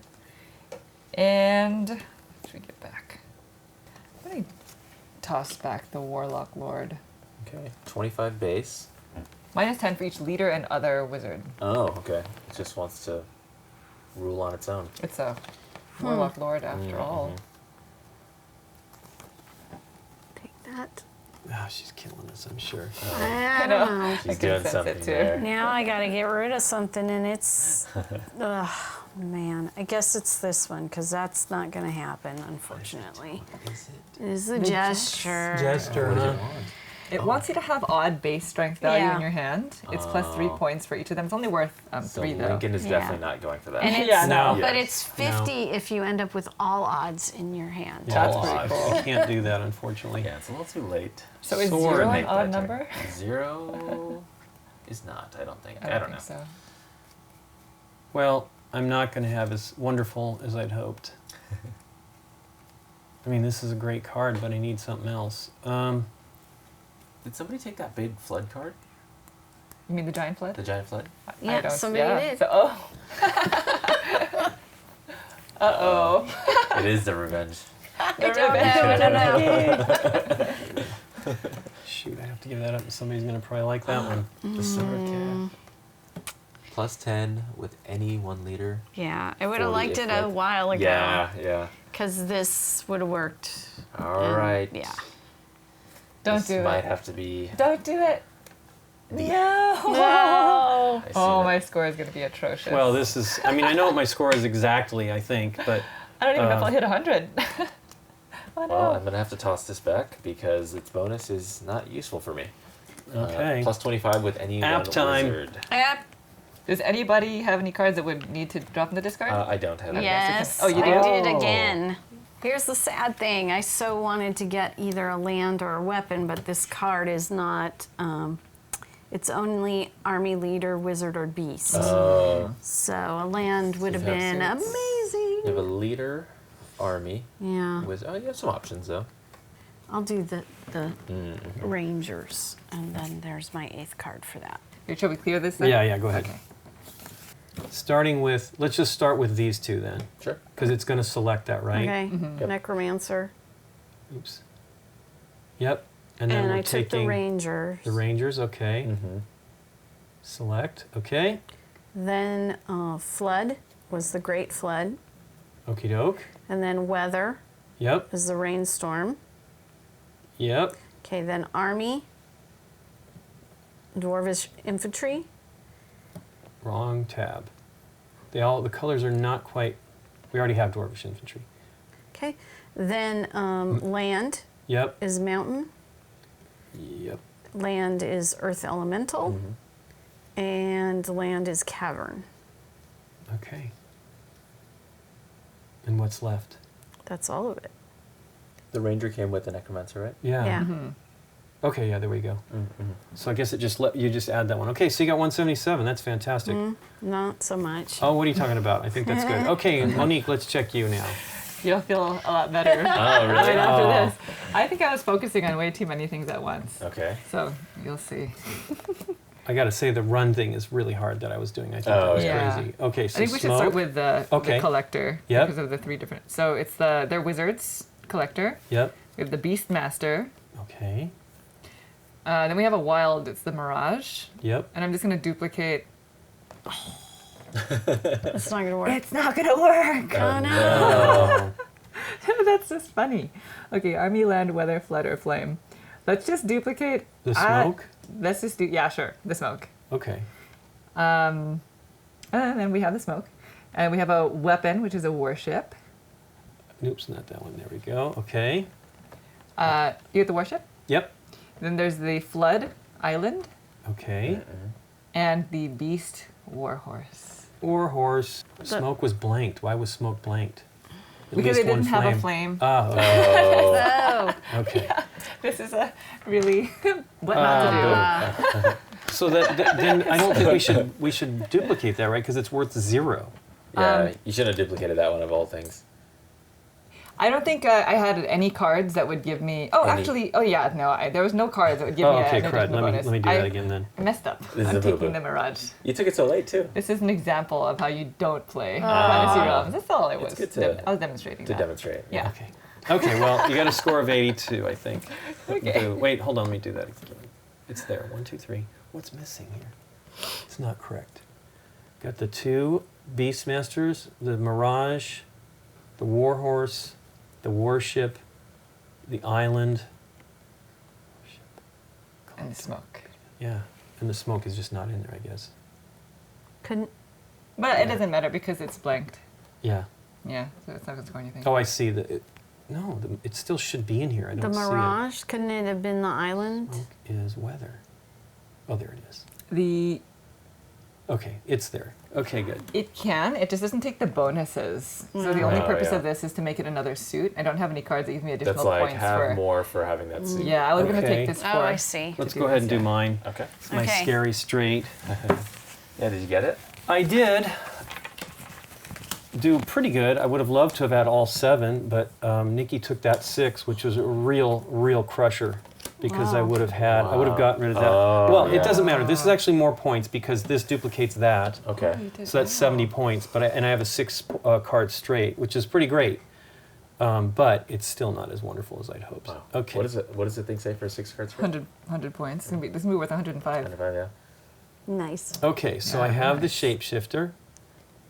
And what should we get back? Let me toss back the Warlock Lord. Okay. 25 base. -10 for each leader and other wizard. Oh, okay. It just wants to rule on its own. It's a Warlock Lord after all. Take that. Oh, she's killing us, I'm sure. I don't know. She's I can doing sense something it too. there. Now I gotta get rid of something, and it's. Ugh, man. I guess it's this one, because that's not gonna happen, unfortunately. Is it? It is the gesture. Jester, What does huh? it want? It wants you to have odd base strength value Yeah. in your hand. It's +3 points for each of them. It's only worth So 3 though. Lincoln is Yeah. definitely not going for that. And it's, Yeah, no. But Yes. it's 50 if you end up with all odds in your hand. That's All pretty odds. cool. I can't do that, unfortunately. Yeah, it's a little too late. So is Sword. 0 an Make odd that turn. number? 0 is not, I don't think. I don't think so. Well, I'm not going to have as wonderful as I'd hoped. I mean, this is a great card, but I need something else. Did somebody take that big flood card? You mean the giant flood? The giant flood? Yeah, I don't, somebody did. So, oh. Uh-oh. It is the revenge. I don't know. Shoot, I have to give that up. Somebody's going to probably like that one. The sword cat. +10 with any one leader. Yeah, I would have 40 liked if it a like- while ago. Yeah. Because this would have worked. All right. Yeah. Don't This do might it. have to be. Don't do it. No. No. I see Oh, that. my score is going to be atrocious. Well, this is. I mean, I know what my score is exactly. I think, but I don't even know if I'll hit 100. Oh no. Well, I'm gonna have to toss this back because its bonus is not useful for me. Okay. Plus 25 with any App one time. wizard. Does anybody have any cards that would need to drop in the discard? I don't have any. Yes. Oh, you do? I did Oh. again. Here's the sad thing. I so wanted to get either a land or a weapon, but this card is not. It's only army leader, wizard, or beast. Oh. So a land would have been You have amazing. a leader, army, Yeah. wizard. Oh, you have some options though. I'll do the Rangers, and then there's my 8th card for that. Shall we clear this then? yeah, go ahead. Okay. Starting with, let's just start with these two then, Sure. because it's going to select that, right? Okay. Yep. Necromancer. Oops. Yep. And then And we're I took the taking Rangers. the Rangers. Okay. Mm-hmm. Select. Okay. Then Flood was the Great Flood. Okie doke. And then Weather Yep. is the Rainstorm. Yep. Okay, then Army, Dwarvish Infantry. Wrong tab. The colors are not quite. We already have Dwarvish Infantry. Okay, then Land Yep. is Mountain. Yep. Land is Earth Elemental. Mm-hmm. And Land is Cavern. Okay. And what's left? That's all of it. The ranger came with the necromancer, right? Yeah. Yeah. Okay. Yeah. There we go. Mm-hmm. So I guess it just you just add that one. Okay. So you got 177. That's fantastic. Not so much. Oh, what are you talking about? I think that's good. Okay, Monique, let's check you now. You'll feel a lot better Oh, really? right after Oh. this. I think I was focusing on way too many things at once. Okay. So you'll see. I got to say the run thing is really hard that I was doing. I think that was yeah. crazy. Okay, so I think we should start with the Okay. collector Yep. because of the 3 different. So it's they're wizards collector. Yep. We have the beast master. Okay. Then we have a wild. It's the mirage. Yep. And I'm just gonna duplicate. It's not going to work. It's not gonna work. Oh, no. Oh, That's just funny. Okay, army, land, weather, flood, or flame. Let's just duplicate. the smoke. Let's just do. Yeah, sure. The smoke. Okay. And then we have the smoke. And we have a weapon, which is a warship. Oops, not that one. There we go. Okay. You get the warship? Yep. Then there's the flood island Okay. and the beast warhorse. Or horse. Smoke was blanked. Why was smoke blanked? At Because least it one didn't have a flame. Oh, okay. Oh, Okay. This is a really what not to do. So then I don't think we should duplicate that, right? Because it's worth 0. Yeah, you shouldn't have duplicated that one of all things. I don't think I had any cards that would give me. Oh, Any. actually, oh yeah, no, there was no cards that would give Oh, me okay, an crud. additional Let bonus. me do that again then. I messed up. This is I'm a taking boo-boo. the Mirage. You took it so late too. This is an example of how you don't play Fantasy Realms. That's all it was. good to- I was demonstrating To that. demonstrate. Yeah. Okay. Okay, well, you got a score of 82, I think. Okay. Wait, hold on, let me do that again. It's there. 1, 2, 3. What's missing here? It's not correct. Got the 2 Beastmasters, the Mirage, the Warhorse, the Warship, the Island. And the smoke. Yeah, and the smoke is just not in there, I guess. couldn't. But it doesn't matter because it's blanked. Yeah. Yeah, so it's not going to score anything. Oh, I see. It still should be in here. I The don't see it. Mirage, couldn't it have been the island? Smoke is weather. Oh, there it is. The Okay, it's there. Okay, good. It can. It just doesn't take the bonuses. So the only Oh, purpose yeah. of this is to make it another suit. I don't have any cards that give me additional That's like points have for. more for having that suit. Yeah, I was going to Okay. take this for. Oh, I see. Let's do go ahead this, and do yeah. mine. Okay. It's my Okay. scary straight. Yeah, did you get it? I did do pretty good. I would have loved to have had all 7, but Nikki took that 6, which was a real crusher. Because I Wow. would have gotten rid of that. Oh, Well, yeah. it doesn't matter. This is actually more points because this duplicates that. Okay. So that's 70 points. But I have a 6 card straight, which is pretty great. But it's still not as wonderful as I'd hoped. Wow. Okay. What does the thing say for 6 cards? 100 points. This is going to be worth 105. 105, yeah. Nice. Okay, so I Yeah, have the nice. shapeshifter.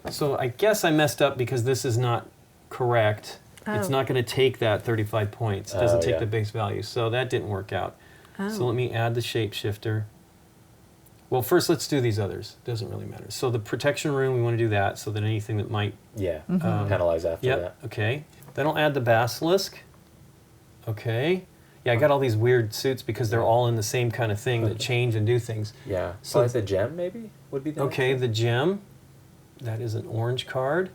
So I guess I messed up because this is not correct. It's Oh. not going to take that 35 points. It doesn't Oh, take yeah. the base value. So that didn't work out. So let me add the shapeshifter. Well, first let's do these others. Doesn't really matter. So the protection rune, we want to do that so that anything that might... Yeah, penalize after that. Okay. Then I'll add the basilisk. Okay. Yeah, I got all these weird suits because they're all in the same kind of thing that change and do things. Yeah. So So the gem maybe would be the next okay, one? the gem. That is an orange card.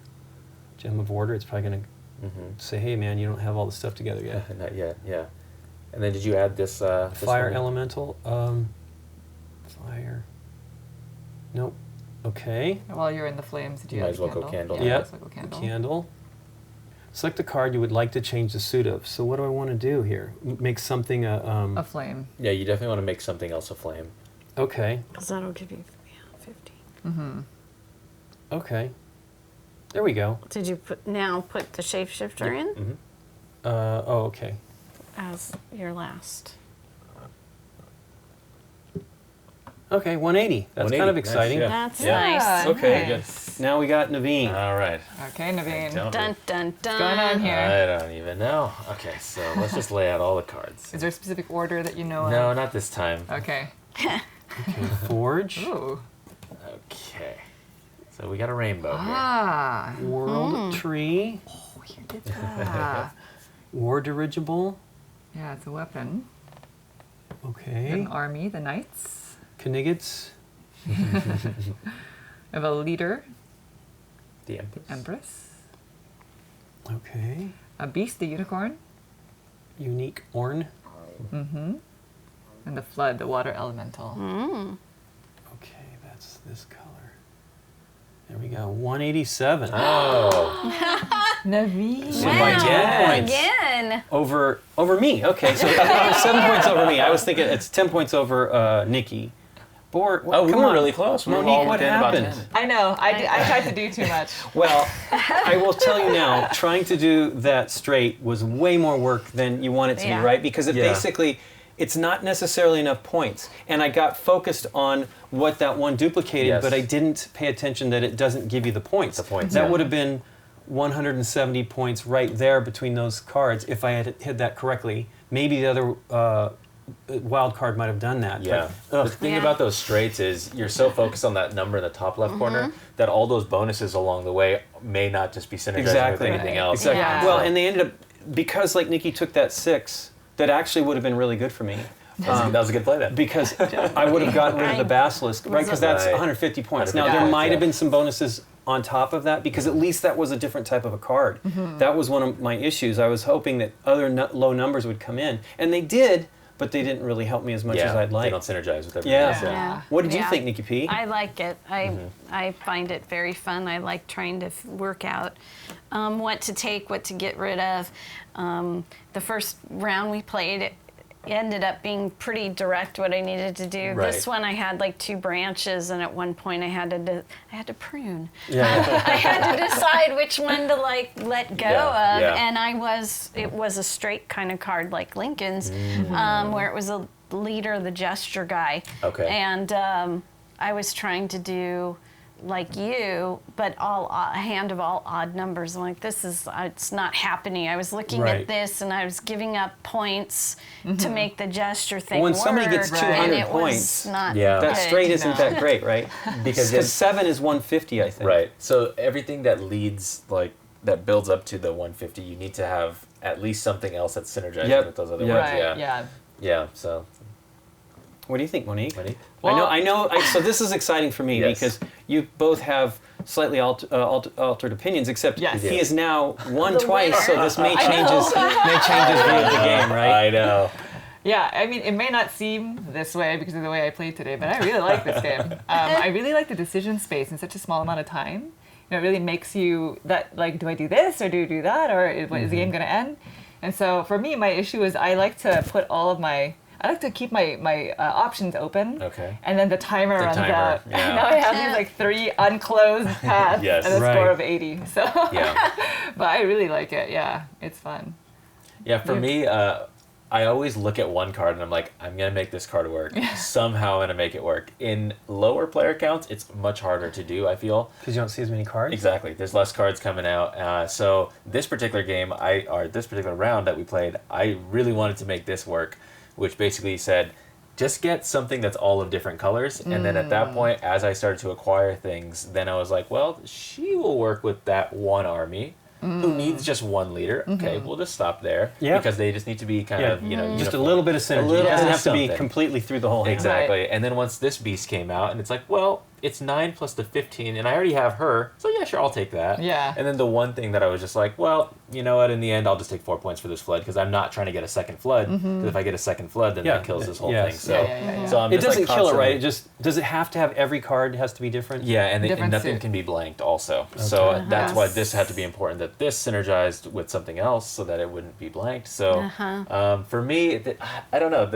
Gem of order. It's probably going to say, hey, man, you don't have all the stuff together yet. Not yet. Yeah. And then did you add this? This Fire one? elemental. Fire. Nope. Okay. While you're in the flames, did you Might add as well a go candle? candle. Yeah, Yep. let's go candle. Candle. Select the card you would like to change the suit of. So what do I want to do here? Make something A flame. Yeah, you definitely want to make something else a flame. Okay. Because that'll give you 50. Okay. There we go. Did you put the shapeshifter in Mm-hmm. Oh, okay. as your last? Okay, 180. That's 180, kind of nice, exciting. yeah. That's Yeah. nice. Okay. Nice. Now we got Naveen. All right. Okay, Naveen. Don't- Dun dun dun. What's going on here? I don't even know. Okay, so let's just lay out all the cards. Is there a specific order that you know No, of? not this time. Okay. Okay, Forge. Ooh. Okay. So we got a rainbow here. Ah. World Tree. You did that. War Dirigible. Yeah, it's a weapon. Okay. An army, the knights. Kniggets. We have a leader, The Empress. empress. Okay. A beast, the unicorn. Unique Orn. And the flood, the water elemental. Okay, that's this color. There we go. 187. Oh. Naveen. So by 10 points. Again. Over me. Okay, so 7 points over me. I was thinking it's 10 points over Nikki. Board. Oh, we come were on. really close. We were Monique, all what within about happened? 10. I know. I tried to do too much. Well, I will tell you now, trying to do that straight was way more work than you want it to Yeah. be, right? Because it Yeah. basically, it's not necessarily enough points. And I got focused on what that one duplicated, Yes. but I didn't pay attention that it doesn't give you the points. The points, That yeah. would have been 170 points right there between those cards if I had hit that correctly. Maybe the other wild card might have done that. Yeah. But, The thing Yeah. about those straights is you're so focused on that number in the top left corner that all those bonuses along the way may not just be synergizing Exactly. with anything Right. else. Exactly. Yeah. Well, and they ended up, because like Nikki took that 6, that actually would have been really good for me. That was a good play then. Because I would have gotten rid of the basilisk, right? Because that's Right. 150 points. Now, 150 there points, might yeah. have been some bonuses on top of that, because at least that was a different type of a card. That was one of my issues. I was hoping that other low numbers would come in. And they did, but they didn't really help me as much as I'd They like. don't synergize with everything Yeah. else. Yeah. What did you Yeah. think, Nikki P? I like it. I find it very fun. I like trying to work out what to take, what to get rid of. The first round we played, it ended up being pretty direct what I needed to do. Right. This one I had like 2 branches, and at one point I had to prune. Yeah. I had to decide which one to like let go Yeah, of, yeah. and it was a straight kind of card like Lincoln's, where it was a leader, the gesture guy. Okay. And I was trying to do like you, but a hand of all odd numbers. I'm like, it's not happening. I was looking Right. at this, and I was giving up points to make the gesture thing When work. somebody gets Right. 200 and it points, was not Yeah. that good. straight isn't No. that great, right? Because Because 7 is 150, I think. Right. So everything that leads, like, that builds up to the 150, you need to have at least something else that's synergizing Yep. with those other Yeah. ones. Right, Yeah. yeah. Yeah. So, What do you think, Monique? Monique? I know. So this is exciting for me Yes. because you both have slightly altered opinions. Except Yes. he is now won twice, so winner. this may change his view of the game, right? I know. Yeah, I mean, it may not seem this way because of the way I played today, but I really like this game. I really like the decision space in such a small amount of time. You know, it really makes you that, like, do I do this or do I do that, or is the game going to end? And so for me, my issue is I like to put I like to keep my options open. Okay. And then the timer runs timer, out. yeah. And now I have these like 3 unclosed paths Yes. and a Right. score of 80. So, Yeah. but I really like it. Yeah, it's fun. Yeah, for me, I always look at one card and I'm like, I'm going to make this card work. Somehow I'm going to make it work. In lower player counts, it's much harder to do, I feel. Because you don't see as many cards. Exactly. There's less cards coming out. So this particular game, or this particular round that we played, I really wanted to make this work, which basically said, just get something that's all of different colors. And then at that point, as I started to acquire things, then I was like, well, she will work with that one army who needs just one leader. Okay, we'll just stop there. Yeah. Because they just need to be kind Yeah. of, you know, Just a uniform. little bit of synergy. little It doesn't bit have to be something. completely through the whole hand. Exactly. And then once this beast came out, and it's like, well, it's 9 plus the 15, and I already have her, so yeah, sure, I'll take that. Yeah. And then the one thing that I was just like, well, you know what, in the end, I'll just take 4 points for this flood, because I'm not trying to get a second flood, because if I get a second flood, then Yeah. that kills this whole Yes. thing. So, Yeah. so I'm It just doesn't like kill it, right? constantly- It just does it have to have every card has to be different? Yeah, and Different nothing suit. can be blanked also. So that's why Yes. this had to be important, that this synergized with something else so that it wouldn't be blanked. So for me, I don't know,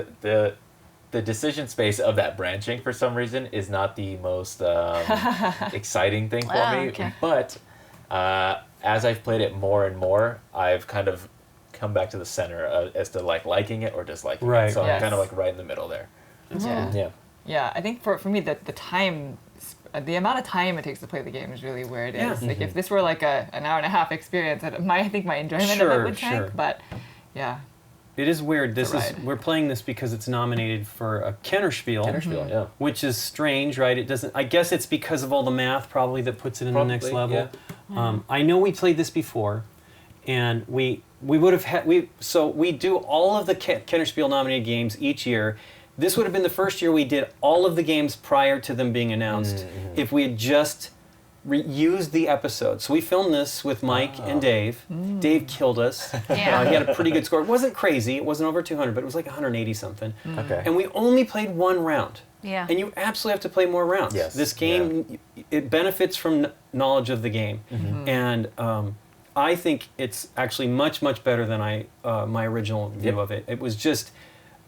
the decision space of that branching for some reason is not the most exciting thing for me. Okay. But as I've played it more and more, I've kind of come back to the center as to like liking it or disliking Right. it. So I'm Yes. kind of like right in the middle there. Yeah. Yeah. Yeah, I think for me, the time, the amount of time it takes to play the game is really where it is. Yeah. Like, if this were like an hour and a half experience, I think my enjoyment of Sure, it would tank, sure. but yeah. It is weird. It's a ride. We're playing this because it's nominated for a Kennerspiel. Kennerspiel, yeah. Which is strange, right? It doesn't. I guess it's because of all the math probably that puts it in the next Probably, level. I know we played this before, and we would have had we do all of the Kennerspiel nominated games each year. This would have been the first year we did all of the games prior to them being announced. If we had just used the episode. So we filmed this with Mike and Dave. Dave killed us. Yeah. He had a pretty good score. It wasn't crazy. It wasn't over 200, but it was like 180 something. Okay. And we only played one round. Yeah. And you absolutely have to play more rounds. Yes, This game, it benefits from knowledge of the game. And I think it's actually much, much better than my original view of it. It was just,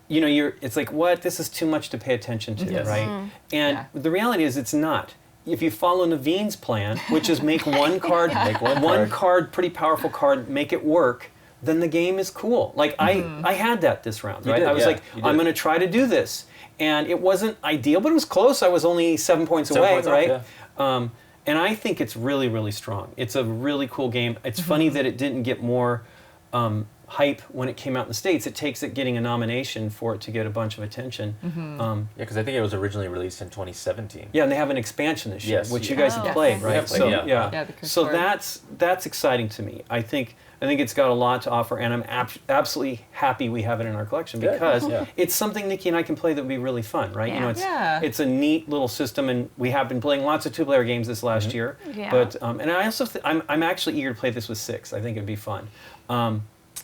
you know, it's like, what? This is too much to pay attention to, Yes. right? And Yeah. the reality is it's not. If you follow Naveen's plan, which is make one card, one card, pretty powerful card, make it work, then the game is cool. Like I had that this round, right? did, I was yeah, like, you I'm did. going to try to do this, and it wasn't ideal, but it was close. I was only 7 points 7 away, points off, right? yeah. And I think it's really, really strong. It's a really cool game. It's funny that it didn't get more hype when it came out in the States. It takes it getting a nomination for it to get a bunch of attention. Yeah, because I think it was originally released in 2017. Yeah, and they have an expansion this year, Yes, which yeah. you guys have Oh, played, okay. right? We have played, So yeah. Yeah, the so Chris that's exciting to me. I think it's got a lot to offer, and I'm absolutely happy we have it in our collection Good. because Yeah. it's something Nikki and I can play that would be really fun, right? You know, Yeah. it's a neat little system, and we have been playing lots of two-player games this last year. Yeah. But and I also I'm actually eager to play this with 6. I think it'd be fun.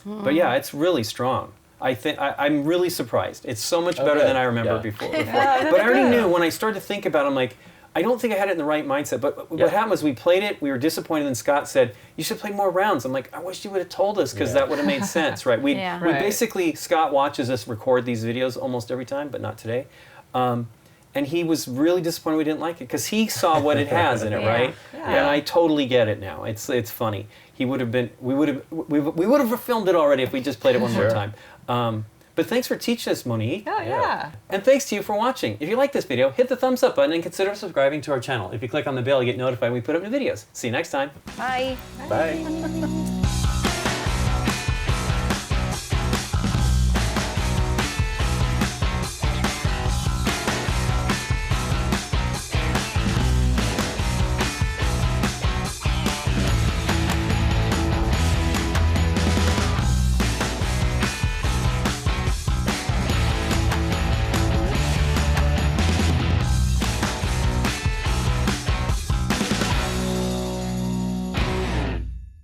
But yeah, it's really strong. I'm really surprised. It's so much better good. than I remember Yeah. before. Yeah, But I already good. knew when I started to think about it, I'm like, I don't think I had it in the right mindset. But Yeah. what happened was we played it, we were disappointed, and Scott said, you should play more rounds. I'm like, I wish you would have told us because Yeah. that would have made sense, right? We Yeah. Right. basically, Scott watches us record these videos almost every time, but not today. And he was really disappointed we didn't like it because he saw what it has in it, Yeah. right? Yeah. And I totally get it now. It's funny. We would have filmed it already if we just played it one more Sure. time. But thanks for teaching us, Monique. Oh, yeah. And thanks to you for watching. If you like this video, hit the thumbs up button and consider subscribing to our channel. If you click on the bell, you get notified when we put up new videos. See you next time. Bye. Bye.